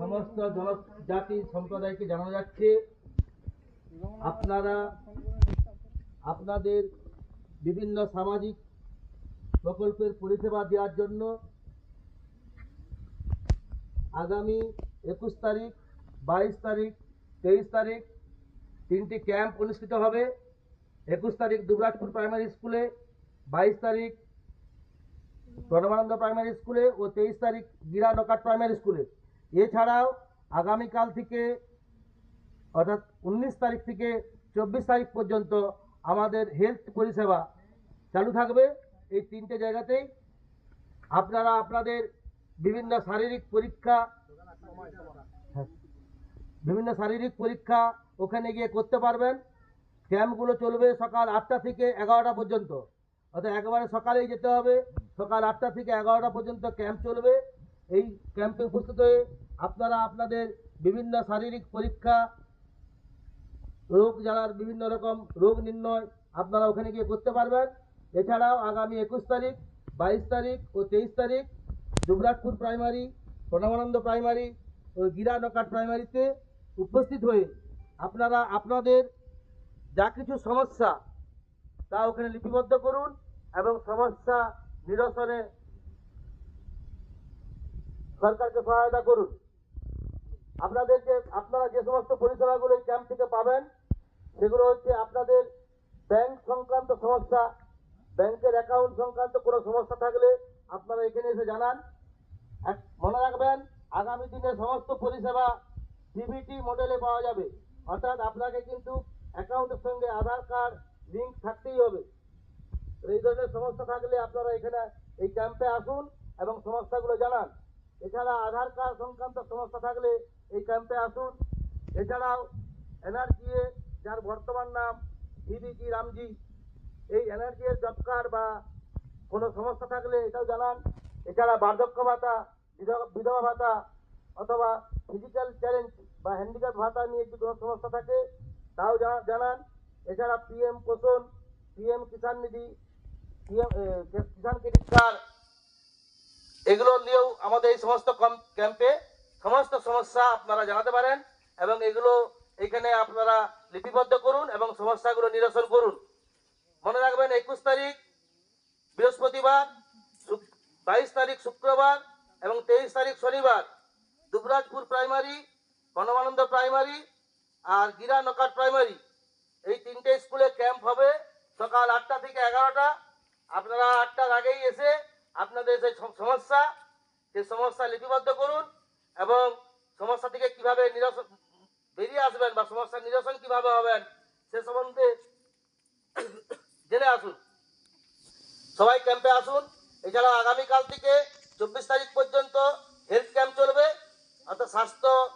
সমস্ত জনজাতি সম্প্রদায়কে জানানো যাচ্ছে আপনারা আপনাদের বিভিন্ন সামাজিক প্রকল্পের পরিষেবা দেওয়ার জন্য আগামী 21 তারিখ, 22 তারিখ, 23 তারিখ তিনটি ক্যাম্প অনুষ্ঠিত হবে। 21 তারিখ দুবরাজপুর প্রাইমারি স্কুলে, 22 তারিখ প্রণবানন্দ প্রাইমারি স্কুলে ও 23 তারিখ গিরা নকাট প্রাইমারি স্কুলে। এছাড়াও আগামীকাল থেকে অর্থাৎ 19 তারিখ থেকে 24 তারিখ পর্যন্ত আমাদের হেলথ পরিষেবা চালু থাকবে। এই তিনটে জায়গাতেই আপনারা আপনাদের বিভিন্ন শারীরিক পরীক্ষা ওখানে গিয়ে করতে পারবেন। ক্যাম্পগুলো চলবে সকাল 8টা থেকে 11টা পর্যন্ত, অর্থাৎ একেবারে সকালেই যেতে হবে। সকাল 8টা থেকে 11টা পর্যন্ত ক্যাম্প চলবে। এই ক্যাম্পে উপস্থিত হয়ে আপনারা আপনাদের বিভিন্ন শারীরিক পরীক্ষা, রোগ জানার বিভিন্ন রকম রোগ নির্ণয় আপনারা ওখানে গিয়ে করতে পারবেন। এছাড়াও আগামী 21 তারিখ, 22 তারিখ ও 23 তারিখ দুবরাজপুর প্রাইমারি, প্রণবানন্দ প্রাইমারি ও গিরা নকাট প্রাইমারিতে উপস্থিত হয়ে আপনারা আপনাদের যা কিছু সমস্যা তা ওখানে লিপিবদ্ধ করুন এবং সমস্যা নিরসনে সরকারকে সহায়তা করুন। আপনারা যে সমস্ত পরিষেবাগুলো এই ক্যাম্প থেকে পাবেন সেগুলো হচ্ছে আপনাদের ব্যাংক সংক্রান্ত সমস্যা, ব্যাংকের অ্যাকাউন্ট সংক্রান্ত কোনো সমস্যা থাকলে আপনারা এখানে এসে জানান। মনে রাখবেন, আগামী দিনে সমস্ত পরিষেবা ডিবিটি মডেলে পাওয়া যাবে, অর্থাৎ আপনাকে কিন্তু অ্যাকাউন্টের সঙ্গে আধার কার্ড লিঙ্ক থাকতেই হবে। এই ধরনের সমস্যা থাকলে আপনারা এখানে এই ক্যাম্পে আসুন এবং সমস্যাগুলো জানান। এছাড়া আধার কার্ড সংক্রান্ত সমস্যা থাকলে এই ক্যাম্পে আসুন। এছাড়াও এনআরজিএ, যার বর্তমান নাম ভিবিজি রামজি, এই এনআরজিএর জব কার্ড বা কোনো সমস্যা থাকলে এটাও জানান। এছাড়া বার্ধক্য ভাতা, বিধবা ভাতা অথবা ফিজিক্যাল চ্যালেঞ্জ বা হ্যান্ডিক্যাপ ভাতা নিয়ে যদি কোনো সমস্যা থাকে তাও জানান। এছাড়া পিএম পোষণ, পিএম কিষাণ নিধি, কিষাণ ক্রেডিট কার্ড, এগুলো নিয়েও আমাদের এই সমস্ত ক্যাম্পে সমস্ত সমস্যা আপনারা জানাতে পারেন এবং এগুলো এখানে আপনারা লিপিবদ্ধ করুন এবং সমস্যাগুলো নিরসন করুন। মনে রাখবেন, 21 তারিখ বৃহস্পতিবার, 22 তারিখ শুক্রবার এবং 23 তারিখ শনিবার দুবরাজপুর প্রাইমারি, প্রণবানন্দ প্রাইমারি আর গিরা নকাট প্রাইমারি এই তিনটে স্কুলে ক্যাম্প হবে সকাল 8টা থেকে 11টা। আপনারা 8টার আগেই এসে আপনাদের যে সমস্যা লিপিবদ্ধ করুন এবং সমস্যা থেকে কিভাবে বেরিয়ে আসবেন বা সমস্যা নিরসন কিভাবে হবেন সে সম্বন্ধে জেনে আসুন। সবাই ক্যাম্পে আসুন। এছাড়া আগামীকাল থেকে 24 তারিখ পর্যন্ত হেলথ ক্যাম্প চলবে, অর্থাৎ স্বাস্থ্য